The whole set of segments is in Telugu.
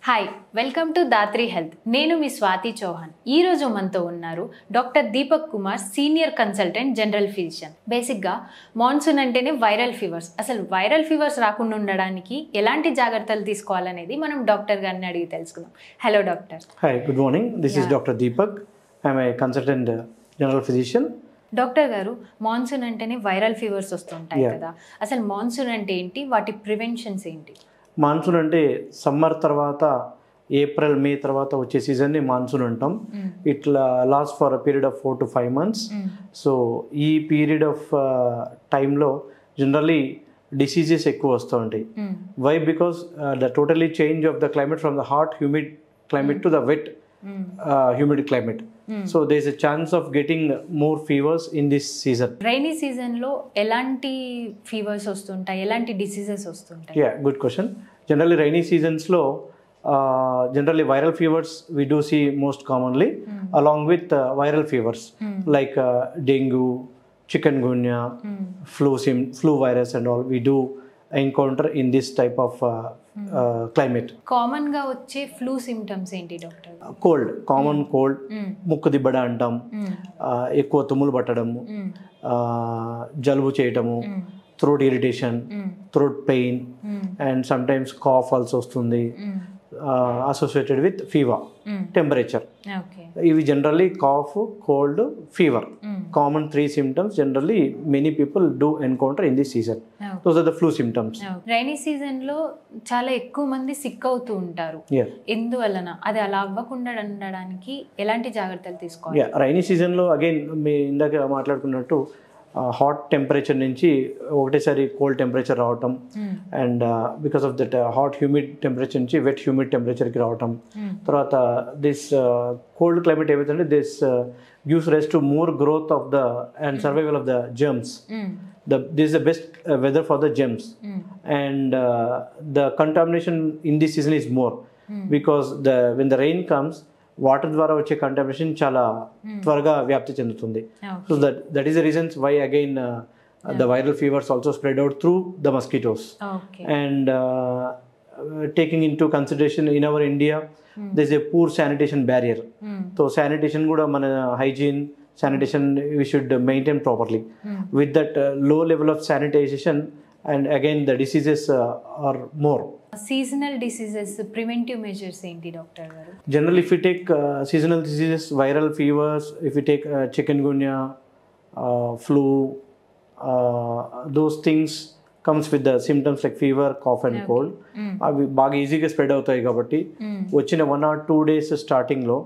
Hi welcome to Dhatri health. నేను మీ స్వాతి చౌహాన్. ఈ రోజు మనతో ఉన్నారు doctor Deepak Kumar, senior consultant general physician. బేసిక్గా మాన్సూన్ అంటేనే వైరల్ ఫీవర్స్. అసలు వైరల్ ఫీవర్స్ రాకుండా ఉండడానికి ఎలాంటి జాగ్రత్తలు తీసుకోవాలనేది మనం డాక్టర్ గారిని అడిగి తెలుసుకుందాం. Hello doctor. Hi, good morning. This is doctor Deepak. I'm a consultant general physician. Doctor గారు, మాన్సూన్ అంటేనే వైరల్ ఫీవర్స్ వస్తుంటాయి కదా, అసలు మాన్సూన్ అంటే ఏంటి, వాటి ప్రివెన్షన్స్ ఏంటి? మాన్సూన్ అంటే సమ్మర్ తర్వాత ఏప్రిల్ మే తర్వాత వచ్చే సీజన్ని మాన్సూన్ అంటాం. ఇట్లా last for a period of 4 to 5 months. So ఈ పీరియడ్ ఆఫ్ టైంలో జనరల్లీ డిసీజెస్ ఎక్కువ వస్తూ ఉంటాయి. Why? Because the totally change of the climate from the hot humid climate to the wet humid climate. So there is a chance of getting more fevers in this season. Rainy సీజన్లో ఎలాంటి ఫీవర్స్ వస్తుంటాయి, ఎలాంటి డిసీజెస్ వస్తుంటాయి? Yeah, good question. Generally rainy సీజన్స్లో generally viral fevers we do see most commonly, along with viral fevers like dengue, chikungunya, flu virus and all we do encounter in this type of climate. Common గా వచ్చే ఫ్లూ సిమ్టమ్స్ ఏంటి డాక్టర్? కోల్డ్, కామన్ కోల్డ్, ముక్కు దిబ్బడ అంటాం, ఎక్కువ తుమ్ములు పట్టడము, జలుబు చేయటము, throat irritation, throat pain, and sometimes cough also వస్తుంది, associated with fever, temperature. ఇవి generally cough, cold, fever, common 3 symptoms generally many people do encounter in this season. Those are the flu symptoms. Rainy season లో చాలా ఎక్కువ మంది సిక్ అవుతూ ఉంటారు. ఎందువలన? అది అలా అవ్వకుండా ఉండడానికి ఎలాంటి జాగ్రత్తలు తీసుకోవాలి? రైనీ సీజన్ లో అగైన్ మీ ఇందాక మాట్లాడుకున్నట్టు హాట్ టెంపరేచర్ నుంచి ఒకటేసారి కోల్డ్ టెంపరేచర్ రావటం, and because of that hot humid temperature నుంచి వెట్ హ్యూమిడ్ టెంపరేచర్కి రావటం. తర్వాత దిస్ కోల్డ్ క్లైమేట్ ఏమైతుందంటే this gives rise to more growth of the and survival of the germs. This is the best weather for the germs, and the contamination in this season is more because when the rain comes, water ద్వారా వచ్చే కంటామినేషన్ చాలా త్వరగా వ్యాప్తి చెందుతుంది. So that is the reasons why again the viral fevers also spread out through the mosquitoes. And taking into consideration in our India this a poor sanitation barrier. So sanitation కూడా మన hygiene sanitation we should maintain properly. With that low level of sanitization and again the diseases are more. Seasonal diseases preventive measures ఏంటి డాక్టర్ గారు? Generally, if you take seasonal diseases, viral fevers, if you take chikungunya, flu, those things comes with the symptoms like fever, cough and cold. అవి బాగా ఈజీగా స్ప్రెడ్ అవుతాయి కాబట్టి వచ్చిన 1 or 2 days స్టార్టింగ్ లో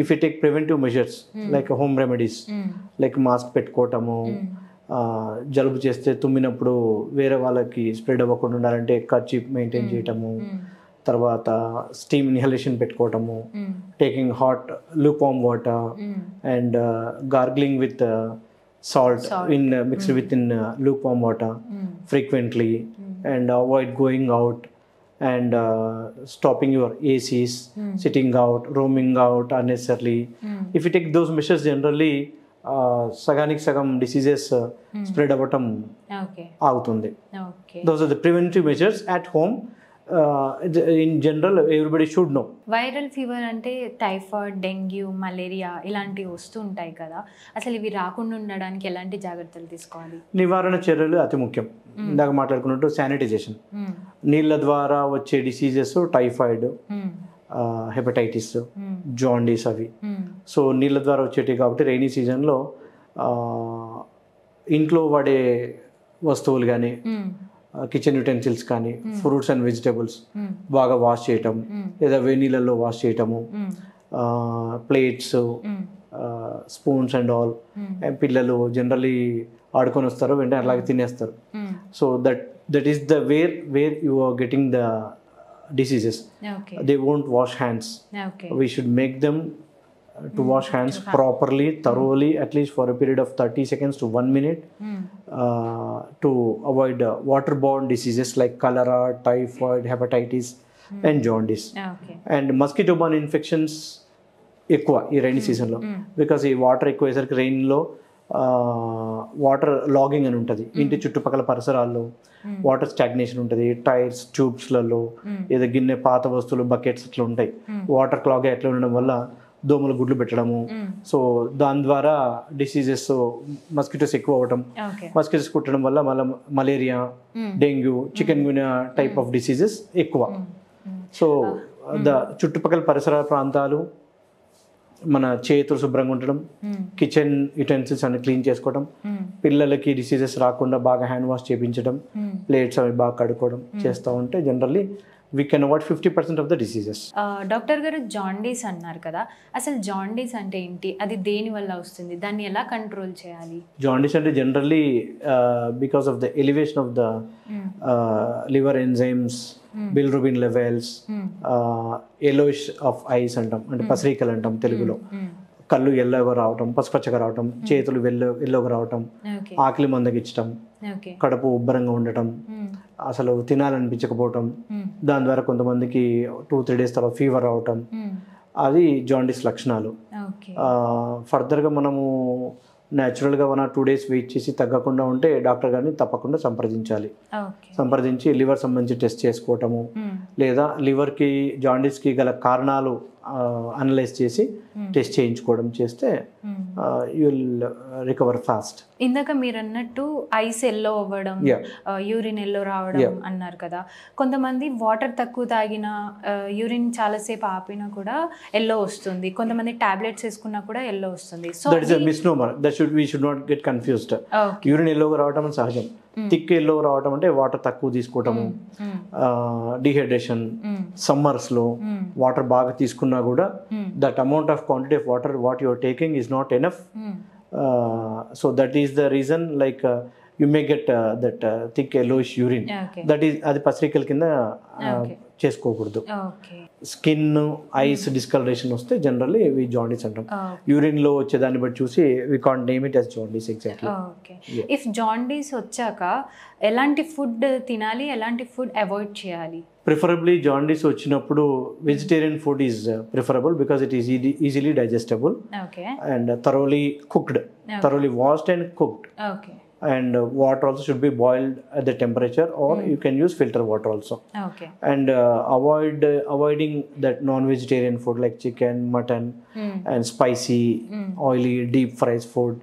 if you take preventive measures like home remedies like mask పెట్టుకోవటము, జలుబు చేస్తే తుమ్మినప్పుడు వేరే వాళ్ళకి స్ప్రెడ్ అవ్వకుండా ఉండాలంటే కర్చీఫ్ మెయింటైన్ చేయటము, తర్వాత స్టీమ్ ఇన్హలేషన్ పెట్టుకోవటము, taking hot lukewarm water and gargling with salt mixed with in lukewarm water frequently, and avoid going out and stopping your ACs, sitting out, roaming out unnecessarily. If you take those measures, generally సగానికి సగం డిసీజెస్ స్ప్రెడ్ అవ్వటం అవుతుంది. Those are the preventive measures at home. In general, everybody should know. Viral fever అంటే టైఫాయిడ్, డెంగ్యూ, మలేరియా ఇలాంటివి వస్తూ ఉంటాయి కదా, అసలు ఇవి రాకుండా ఉండడానికి ఎలాంటి జాగ్రత్తలు తీసుకోవాలి? నివారణ చర్యలు అతి ముఖ్యం. ఇందాక మాట్లాడుకున్నట్టు శానిటైజేషన్, నీళ్ళ ద్వారా వచ్చే డిసీజెస్ టైఫాయిడ్, హెపటైటిస్, జాండీస్ అవి. సో నీళ్ళ ద్వారా వచ్చేటివి కాబట్టి రైనీ సీజన్లో ఇంట్లో వాడే వస్తువులు కానీ కిచెన్ యుటెన్సిల్స్ కానీ ఫ్రూట్స్ అండ్ వెజిటేబుల్స్ బాగా వాష్ చేయటం, లేదా వేడి నీళ్ళల్లో వాష్ చేయటము, ప్లేట్స్, స్పూన్స్ అండ్ ఆల్. పిల్లలు జనరలీ ఆడుకొని వస్తారు, వెంటనే అలాగే తినేస్తారు. So that is the where you are getting the diseases. They won't wash hands. We should make them to wash hands properly, thoroughly, at least for a period of 30 seconds to 1 minute, to avoid waterborne diseases like cholera, typhoid, hepatitis and jaundice. And mosquito borne infections ఎక్కువ ఈ రైనీ సీజన్లో, బికాస్ ఈ వాటర్ ఎక్కువ అయ్యేసరికి రెయిన్లో వాటర్ లాగింగ్ అని ఉంటుంది, ఇంటి చుట్టుపక్కల పరిసరాల్లో వాటర్ స్టాగ్నేషన్ ఉంటుంది, టైర్స్ ట్యూబ్స్లలో ఏదో గిన్నె పాత వస్తువులు బకెట్స్ ఇట్లా ఉంటాయి, వాటర్ క్లాగ్ అట్లా ఉండడం వల్ల దోమలు గుడ్లు పెట్టడము. సో దాని ద్వారా డిసీజెస్ మస్కిటోస్ ఎక్కువ అవ్వటం, మస్కిటోస్ కుట్టడం వల్ల మళ్ళీ malaria, dengue, chikungunya type of diseases ఎక్కువ. సో చుట్టుపక్కల పరిసర ప్రాంతాలు మన చేతులు శుభ్రంగా ఉండడం, కిచెన్ యుటెన్సిల్స్ అన్ని క్లీన్ చేసుకోవడం, పిల్లలకి డిసీజెస్ రాకుండా బాగా హ్యాండ్ వాష్ చేయించడం, ప్లేట్స్ అవి బాగా కడుక్కోవడం చేస్తూ ఉంటే generally we can avoid 50% of the diseases. Doctor గారు జాండీస్ అన్నారు కదా, అసలు జాండీస్ అంటే ఏంటి, అది దేని వల్ల వస్తుంది, దాన్ని ఎలా కంట్రోల్ చేయాలి? జాండీస్ అంటే generally because of the elevation of the liver enzymes, bilirubin levels, yellowish of ice అంటాం, అంటే పసరీకలు అంటాం తెలుగులో. కళ్ళు ఎల్లోగా రావటం, పసుపచ్చగా రావటం, చేతులు ఎల్లోగా రావటం, ఆకలి మందగించటం, కడుపు ఉబ్బరంగా ఉండటం, అసలు తినాలనిపించకపోవటం, దాని ద్వారా కొంతమందికి 2-3 days తర్వాత ఫీవర్ రావటం, అది జాండీస్ లక్షణాలు. ఫర్దర్గా మనము న్యాచురల్గా 1 or 2 days వెయిట్ చేసి తగ్గకుండా ఉంటే డాక్టర్ గారిని తప్పకుండా సంప్రదించి లివర్ సంబంధించి టెస్ట్ చేసుకోవటము, లేదా లివర్కి జాండీస్కి గల కారణాలు అనలైజ్ చేసి టెస్ట్ చేయించుకోవడం చేస్తే యూ విల్ రికవర్ ఫాస్ట్. ఇందాక మీరు అన్నట్టు ఐస్ ఎల్లో అవ్వడం, యూరిన్ ఎల్లో రావడం అన్నారు కదా, కొంతమంది వాటర్ తక్కువ తాగిన, యూరిన్ చాలాసేపు ఆపినా కూడా ఎల్లో వస్తుంది, కొంతమంది టాబ్లెట్స్ వేసుకున్నా కూడా ఎల్లో వస్తుంది. So that is a misnomer, we should not get confused. Urine ఎల్లోగా రావడం సహజం. థిక్ ఎల్లో రావడం అంటే వాటర్ తక్కువ తీసుకోవటము, డిహైడ్రేషన్, సమ్మర్స్లో వాటర్ బాగా తీసుకున్నా కూడా that amount of quantity of water what you are taking is not enough. So that is the reason like you may get that thick yellowish urine. That is అది పసరికల కింద చేసుకోకూడదు. స్కిన్, ఐస్ డిస్కలరేషన్ వస్తే జనరల్లీ వి జాండీస్ అంటాం. యూరిన్ లో వచ్చే దాన్ని బట్టి చూసి we can't name it as jaundice exactly. If jaundice వచ్చాక ఎలాంటి ఫుడ్ తినాలి, ఎలాంటి ఫుడ్ అవాయిడ్ చేయాలి? ప్రిఫరబ్లీ జాండీస్ వచ్చినప్పుడు vegetarian food is preferable because it is easily digestible and thoroughly cooked, thoroughly washed and cooked. And water also should be boiled at the temperature, or you can use filter water also. And avoiding that non-vegetarian food like chicken, mutton, and spicy, oily, deep fried food.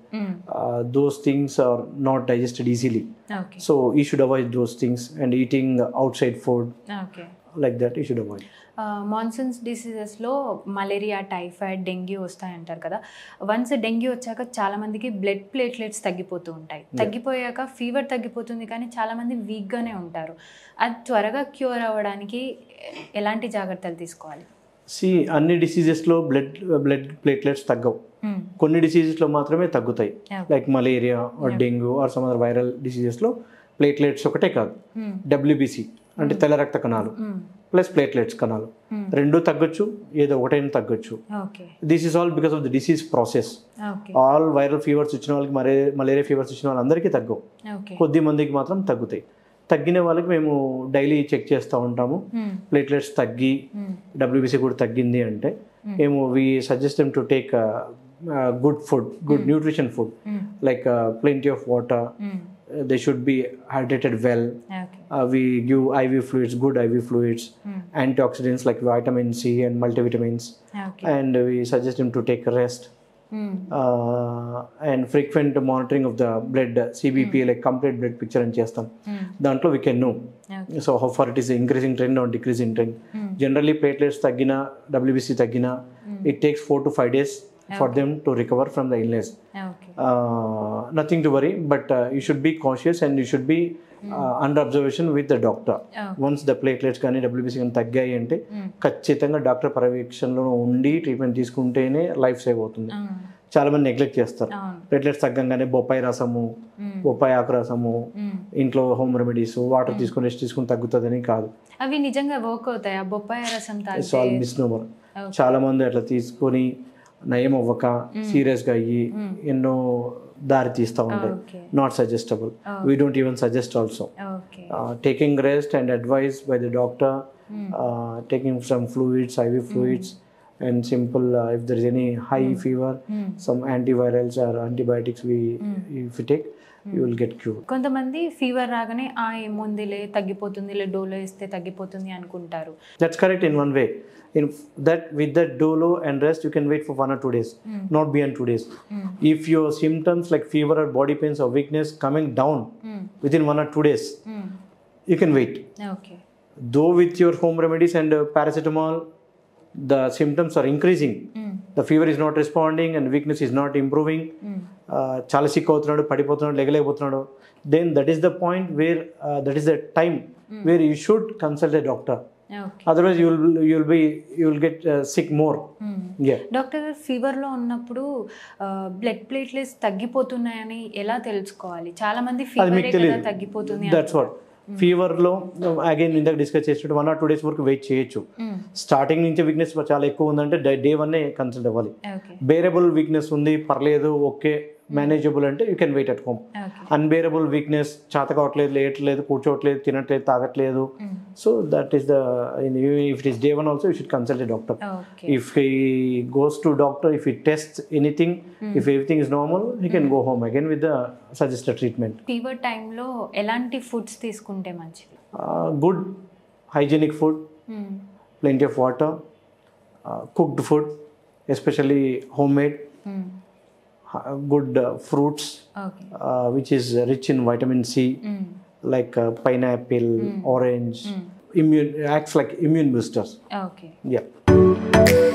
Those things are not digested easily. So you should avoid those things, and eating outside food like that you should avoid. Monsoons డిసీజెస్లో మలేరియా, టైఫాయిడ్, డెంగ్యూ వస్తాయంటారు కదా. వన్స్ డెంగ్యూ వచ్చాక చాలామందికి బ్లడ్ ప్లేట్లెట్స్ తగ్గిపోతూ ఉంటాయి, తగ్గిపోయాక ఫీవర్ తగ్గిపోతుంది, కానీ చాలామంది వీక్గానే ఉంటారు. అది త్వరగా క్యూర్ అవ్వడానికి ఎలాంటి జాగ్రత్తలు తీసుకోవాలి? అన్ని డిసీజెస్లో బ్లడ్ ప్లేట్లెట్స్ తగ్గవు, కొన్ని డిసీజెస్లో మాత్రమే తగ్గుతాయి. Like malaria or dengue or some other viral డిసీజెస్లో ప్లేట్లెట్స్ ఒకటే కాదు, WBC అంటే తెల్ల రక్త కణాలు ప్లస్ ప్లేట్లెట్స్ కణాలు రెండు తగ్గొచ్చు, ఏదో ఒకటైనా తగ్గొచ్చు. This is all because of the disease process. All viral fevers వచ్చిన వాళ్ళకి, మలేరియా ఫీవర్స్ వచ్చిన వాళ్ళందరికీ తగ్గవు, కొద్ది మందికి మాత్రం తగ్గుతాయి. తగ్గిన వాళ్ళకి మేము డైలీ చెక్ చేస్తూ ఉంటాము. ప్లేట్లెట్స్ తగ్గి WBC కూడా తగ్గింది అంటే మేము we suggest them to take good food, good nutrition food like plenty of water. They should be hydrated well. We give IV fluids, good IV fluids, antioxidants like vitamin C and multivitamins. And we suggest them to take rest. And frequent monitoring of the blood, CBP, like complete blood picture and chestam. Dantlo we can know. So how far it is increasing trend or decreasing trend. Generally platelets taggina, WBC taggina, it takes 4 to 5 days for them to recover from the illness. Nothing to worry, but you should be cautious and you should be under observation with the doctor. Once the platelets కానీ WBC కానీ తగ్గాయి అంటే ఖచ్చితంగా డాక్టర్ పర్యవేక్షణలో ఉండి ట్రీట్మెంట్ తీసుకుంటేనే లైఫ్ సేవ్ అవుతుంది. చాలా మంది నెగ్లెక్ట్ చేస్తారు. ప్లేట్లెట్స్ తగ్గంగానే బొప్పాయి రసము, బొప్పాయి ఆకు రసము, ఇంట్లో హోమ్ రెమెడీస్, వాటర్ తీసుకుని రెస్ట్ తీసుకుని తగ్గుతుందని కాదు. అవి నిజంగా వర్క్ అవుతాయా? బొప్పాయి రసం ఇట్స్ ఆల్ మిస్నోమర్. చాలా మంది అట్లా తీసుకొని నయం అవ్వక సీరియస్గా అయ్యి ఎన్నో దారి తీస్తూ ఉంటాయి. Not suggestible. We don't even suggest also. Taking rest and advice by the doctor, taking some fluids, IV fluids, and simple if there is any high fever, some antivirals or antibiotics if you take, you will get cured. కొంతమంది ఫీవర్ రాగానే ఏముందిలే తగ్గిపోతుందిలే డోలో ఇస్తే తగ్గిపోతుంది అనుకుంటారు. That's correct in one way. In that, with that dolo and rest, you can wait for 1 or 2 days, not beyond 2 days. If your symptoms like fever or body pains or weakness coming down within 1 or 2 days, you can wait. Okay. Though with your home remedies and paracetamol, the symptoms are increasing. The fever is not responding and weakness is not improving. Chala sick avutunnadu, padipothunadu, legaleకపోతున్నాడు. Then that is the point where that is the time where you should consult a doctor. Okay. Otherwise you will get sick more. Yeah. Doctor ఫీవర్లో ఉన్నప్పుడు బ్లడ్ ప్లేట్లెట్స్ తగ్గిపోతున్నాయని ఎలా తెలుసుకోవాలి? చాలా మంది ఫీవర్ కదా తగ్గిపోతుంది. దట్స్ వాట్ ఫీవర్లో అగైన్ ఇందాక డిస్కస్ చేసినట్టు 1 or 2 days వరకు వెయిట్ చేయొచ్చు. స్టార్టింగ్ నుంచి వీక్నెస్ చాలా ఎక్కువ ఉందంటే డే 1 కన్సల్ట్ అవ్వాలి. బేరబుల్ వీక్నెస్ ఉంది, పర్లేదు, ఓకే, మేనేజబుల్ అంటే you can wait at home. Unbearable weakness, చేత కావట్లేదు, లేయట్లేదు, కూర్చోవట్లేదు, తినట్లేదు, తాగట్లేదు, so that is the if it is day 1 also you should consult a doctor. If he goes to doctor, if he test anything, if everything is normal, he can go home again with the suggested treatment. Fever టైంలో ఎలాంటి ఫుడ్స్ తీసుకుంటే మంచిది? Good hygienic food, plenty of water, cooked food, especially homemade, good fruits, which is rich in vitamin C, like pineapple, orange, acts like immune boosters. Okay. Yeah.